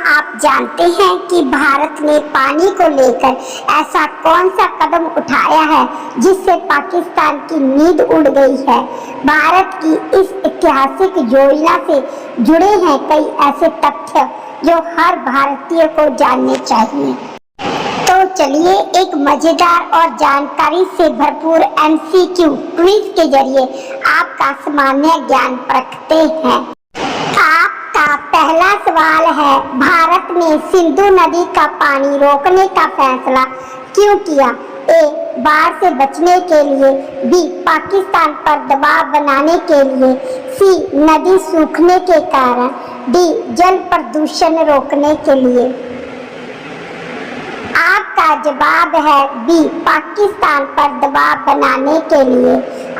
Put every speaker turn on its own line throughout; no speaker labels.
आप जानते हैं कि भारत ने पानी को लेकर ऐसा कौन सा कदम उठाया है जिससे पाकिस्तान की नींद उड़ गई है। भारत की इस ऐतिहासिक योजना से जुड़े हैं कई ऐसे तथ्य जो हर भारतीय को जानने चाहिए। तो चलिए एक मजेदार और जानकारी से भरपूर MCQ क्विज के जरिए आपका सामान्य ज्ञान परखते हैं। आपका पहला सवाल है, भारत ने सिंधु नदी का पानी रोकने का फैसला क्यों किया? ए. बाढ़ से बचने के लिए, बी. पाकिस्तान पर दबाव बनाने के लिए, सी. नदी सूखने के कारण, डी. जल प्रदूषण रोकने के लिए। आपका जवाब है बी. पाकिस्तान पर दबाव बनाने के लिए।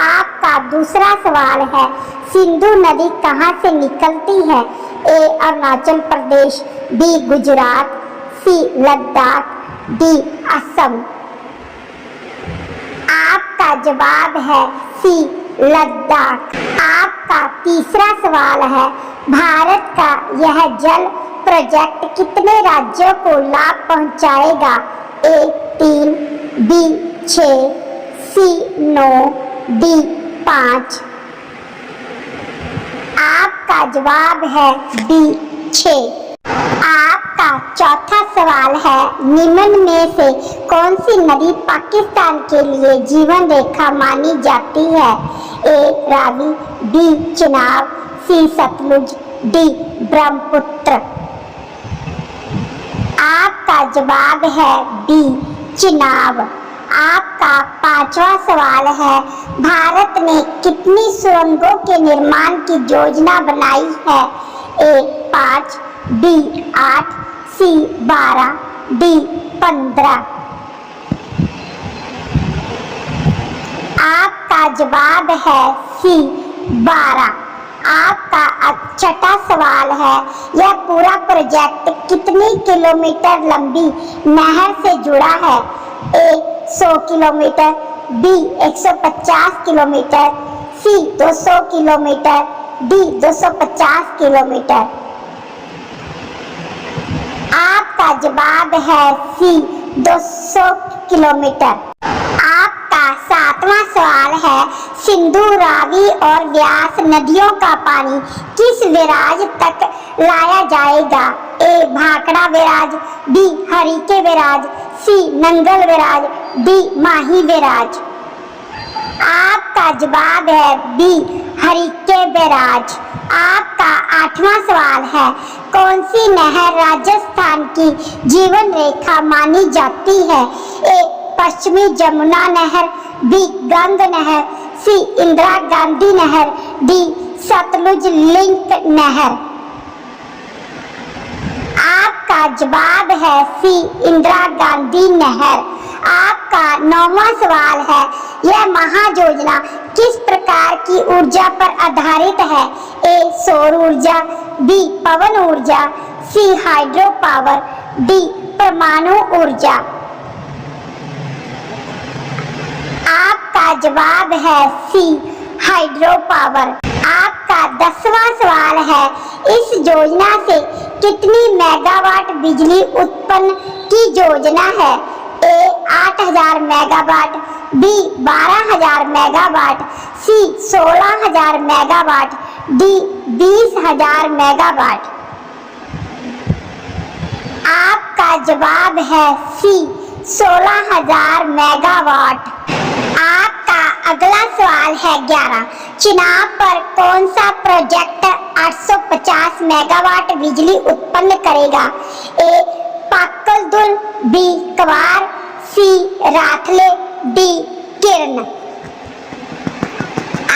आपका दूसरा सवाल है, सिंधु नदी कहाँ से निकलती है? ए. अरुणाचल प्रदेश, बी. गुजरात, सी. लद्दाख, डी. असम। आपका जवाब है सी. लद्दाख। आपका तीसरा सवाल है, भारत का यह जल प्रोजेक्ट कितने राज्यों को लाभ पहुंचाएगा? ए. 3, बी. 6, सी. 9, डी. 5। आपका जवाब है बी. 6। आपका चौथा सवाल है, निम्न में से कौन सी नदी पाकिस्तान के लिए जीवन रेखा मानी जाती है? ए. रावी, बी. चिनाब, सी. सतलुज, डी. ब्रह्मपुत्र। आपका जवाब है बी. चिनाब। आपका पांचवा सवाल है, भारत ने कितनी सुरंगों के निर्माण की योजना बनाई है? ए. 5, बी. 8, सी. 12, डी. 15। आपका जवाब है सी. 12। आपका छठा सवाल है, यह पूरा प्रोजेक्ट कितनी किलोमीटर लंबी नहर से जुड़ा है? ए. 100 किलोमीटर, बी. 150 किलोमीटर, सी. 200 किलोमीटर, डी. 250 किलोमीटर। आपका जवाब है सी. 200 किलोमीटर। आपका सातवां सवाल है, सिंधु, रावी और व्यास नदियों का पानी किस बैराज तक लाया जाएगा? A. Bhakra barrage, B. Harike barrage, C. Nangal barrage, D. Mahi barrage. आपका जवाब है बी. हरिके बैराज। आपका आठवां सवाल है, कौन सी नहर राजस्थान की जीवन रेखा मानी जाती है? ए. पश्चिमी जमुना नहर, बी. गंग नहर, सी. इंदिरा गांधी नहर, डी. सतलुज लिंक नहर। आपका जवाब है सी. इंदिरा गांधी नहर। आपका 9वां सवाल है, यह महायोजना किस प्रकार की ऊर्जा पर आधारित है? ए. सौर ऊर्जा, बी. पवन ऊर्जा, सी. Hydro power, D. परमाणु ऊर्जा। आपका जवाब है सी. Hydro power. आपका 10वां सवाल है, इस योजना से कितनी मेगावाट बिजली उत्पन्न की योजना है? ए. 8000 मेगावाट, बी. 12000 मेगावाट, सी. 16000 मेगावाट, डी. 20000 मेगावाट। आपका जवाब है सी. 16000 मेगावाट। आपका अगला सवाल है 11, चिनाब पर कौन सा प्रोजेक्ट 850 मेगावाट बिजली उत्पन्न करेगा? ए. पाकलदुल, बी. कवार, सी. राथले, डी. किरण।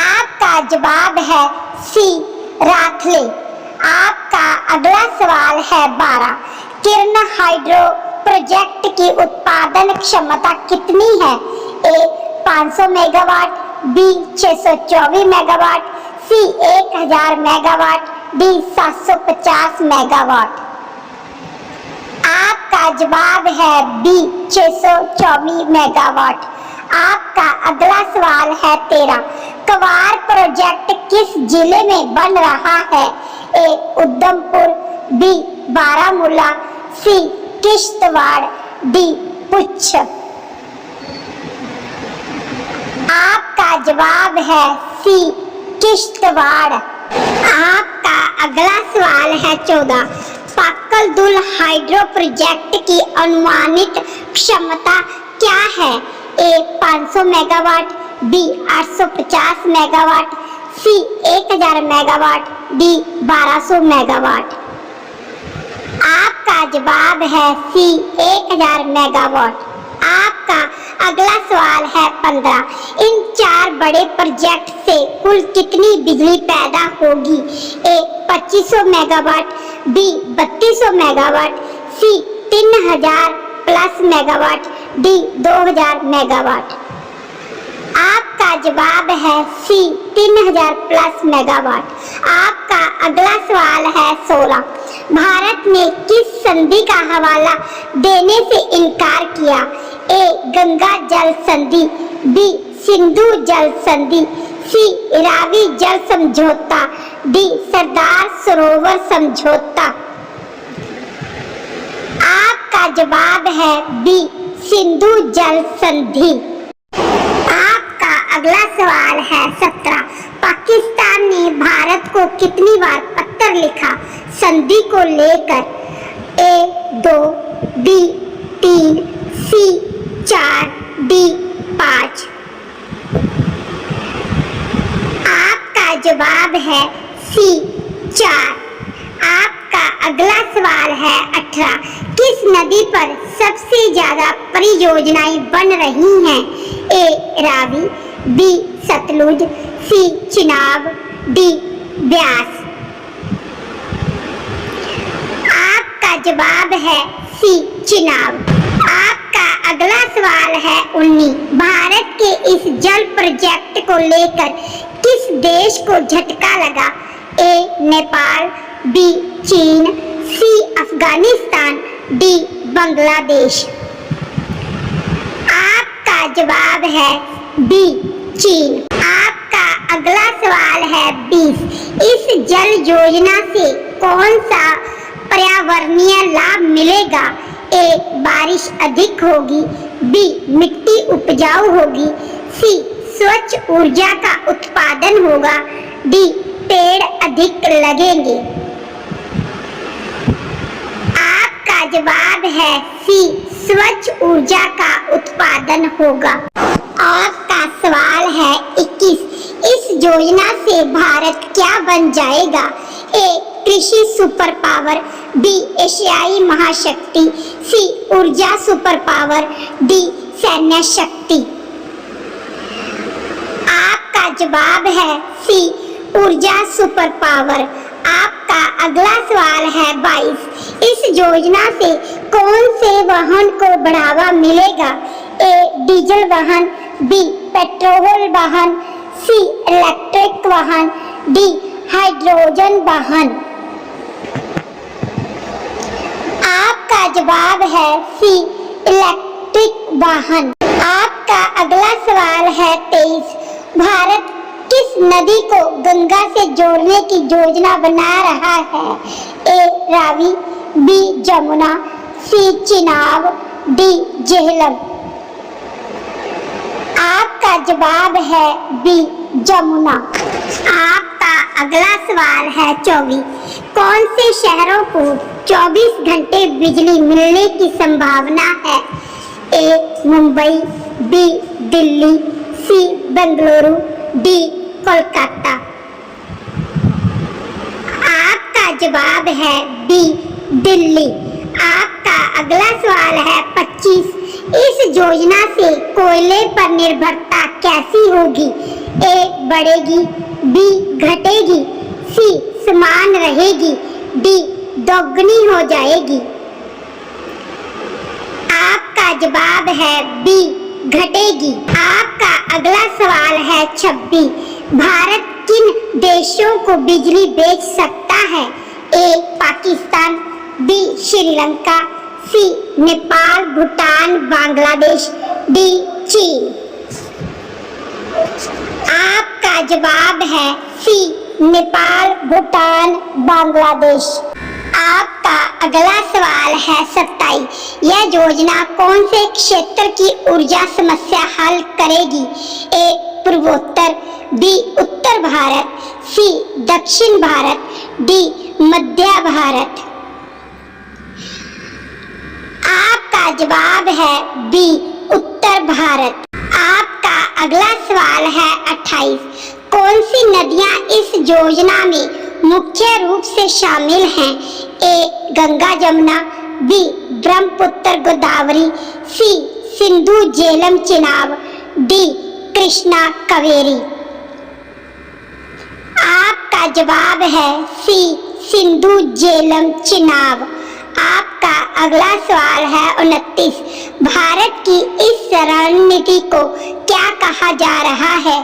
आपका जवाब है सी. राथले। आपका अगला सवाल है 12, किरण हाइड्रो प्रोजेक्ट की उत्पादन क्षमता कितनी है? ए. 500 मेगावाट, बी. 624 मेगावाट, सी. 1000 मेगावाट, डी. 750 मेगावाट। आपका जवाब है बी. 624 मेगावाट। आपका अगला सवाल है 13, कवार प्रोजेक्ट किस जिले में बन रहा है? ए. उधमपुर, बी. बारामूला, सी किश्तवाड़, डी पुंछ। आपका जवाब है सी किश्तवाड़। आपका अगला सवाल है 14। पाकल दुल हाइड्रो प्रोजेक्ट की अनुमानित क्षमता क्या है? ए 500 मेगावाट, बी 850 मेगावाट, सी 1000 मेगावाट, डी 1200 मेगावाट। आपका जवाब है सी 1000 मेगावाट। आपका अगला सवाल है 15। इन 4 बड़े प्रोजेक्ट से कुल कितनी बिजली पैदा होगी? ए 2500 मेगावाट, बी 3200 मेगावाट, सी 3000 प्लस मेगावाट, डी 2000 मेगावाट। आपका जवाब है सी 3000 प्लस मेगावाट। आपका अगला सवाल है 16। भारत ने किस संधि का हवाला देने से इनकार किया? ए गंगा जल संधि, बी सिंधु जल संधि, सी रावी जल समझौता, डी सरदार सरोवर समझौता। आपका जवाब है बी सिंधु जल संधि। आपका अगला सवाल है 17। पाकिस्तान ने भारत को कितनी बार पत्र लिखा संधि को लेकर? ए 2, बी 3, सी 4, डी 5। आपका जवाब है सी 4। आपका अगला सवाल है 18। किस नदी पर सबसे ज्यादा परियोजनाएं बन रही हैं? ए रावी, बी सतलुज, सी चिनाब, डी ब्यास। आपका जवाब है सी चिनाब। आपका अगला सवाल है 19। भारत के इस जल प्रोजेक्ट को लेकर किस देश को झटका लगा? ए नेपाल, बी चीन, सी अफगानिस्तान, डी बांग्लादेश। आपका जवाब है बी चीन। आपका अगला सवाल है 20। इस जल योजना से कौन सा पर्यावरणीय लाभ मिलेगा? ए बारिश अधिक होगी, बी मिट्टी उपजाऊ होगी, सी स्वच्छ ऊर्जा का उत्पादन होगा, डी पेड़ अधिक लगेंगे। आपका जवाब है सी स्वच्छ ऊर्जा का उत्पादन होगा। आपका सवाल है 21। इस योजना से भारत क्या बन जाएगा? ए कृषि सुपर पावर, बी एशियाई महाशक्ति, सी ऊर्जा सुपर पावर, डी सैन्य शक्ति। आपका जवाब है सी ऊर्जा सुपर पावर। आपका अगला सवाल है 22। इस योजना से कौन से वाहन को बढ़ावा मिलेगा? ए डीजल वाहन, बी पेट्रोल वाहन, सी इलेक्ट्रिक वाहन, डी हाइड्रोजन वाहन। आपका जवाब है सी इलेक्ट्रिक वाहन। आपका अगला सवाल है 23। भारत किस नदी को गंगा से जोड़ने की योजना बना रहा है? ए रावी, बी जमुना, सी चिनाब, डी झेलम। आपका जवाब है बी जमुना। आपका अगला सवाल है 24। कौन से शहरों को 24 घंटे बिजली मिलने की संभावना है? ए मुंबई, बी दिल्ली, सी बेंगलुरु, डी कोलकाता। आपका जवाब है बी दिल्ली। आपका अगला सवाल है 25। इस योजना से कोयले पर निर्भरता कैसी होगी? ए बढ़ेगी, बी घटेगी, सी समान रहेगी, डी दोगुनी हो जाएगी। आपका जवाब है बी घटेगी। आपका अगला सवाल है 26। भारत किन देशों को बिजली बेच सकता है? ए पाकिस्तान, बी श्रीलंका, सी नेपाल, भूटान, बांग्लादेश, डी चीन। आपका जवाब है सी नेपाल, भूटान, बांग्लादेश। आपका अगला सवाल है 27। यह योजना कौन से क्षेत्र की ऊर्जा समस्या हल करेगी? ए पूर्वोत्तर, बी उत्तर भारत, सी दक्षिण भारत, डी मध्य भारत। आपका जवाब है बी उत्तर भारत। आपका अगला सवाल है 28। कौन सी नदियां इस योजना में मुख्य रूप से शामिल हैं? ए गंगा जमुना, बी ब्रह्मपुत्र गोदावरी, सी सिंधु झेलम चिनाब, डी कृष्णा कावेरी। आपका जवाब है सी सिंधु झेलम चिनाब। आपका अगला सवाल है 29। भारत की इस रणनीति को क्या कहा जा रहा है?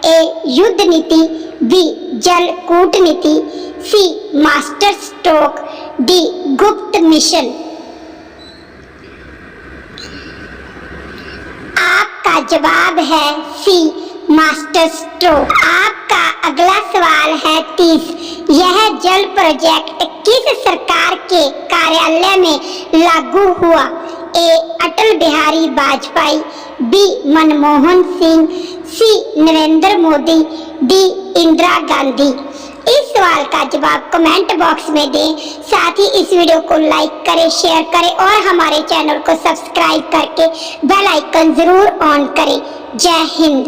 ए युद्ध नीति, बी जल कूटनीति, सी मास्टर स्ट्रोक, डी गुप्त मिशन। आपका जवाब है सी मास्टर स्ट्रोक। आपका अगला सवाल है 30। यह जल प्रोजेक्ट किस सरकार के कार्यालय में लागू हुआ? ए अटल बिहारी वाजपेयी, बी मनमोहन सिंह, सी नरेंद्र मोदी, डी इंदिरा गांधी। इस सवाल का जवाब कमेंट बॉक्स में दें। साथ ही इस वीडियो को लाइक करें, शेयर करें और हमारे चैनल को सब्सक्राइब करके बेल आइकन जरूर ऑन करें। जय हिंद।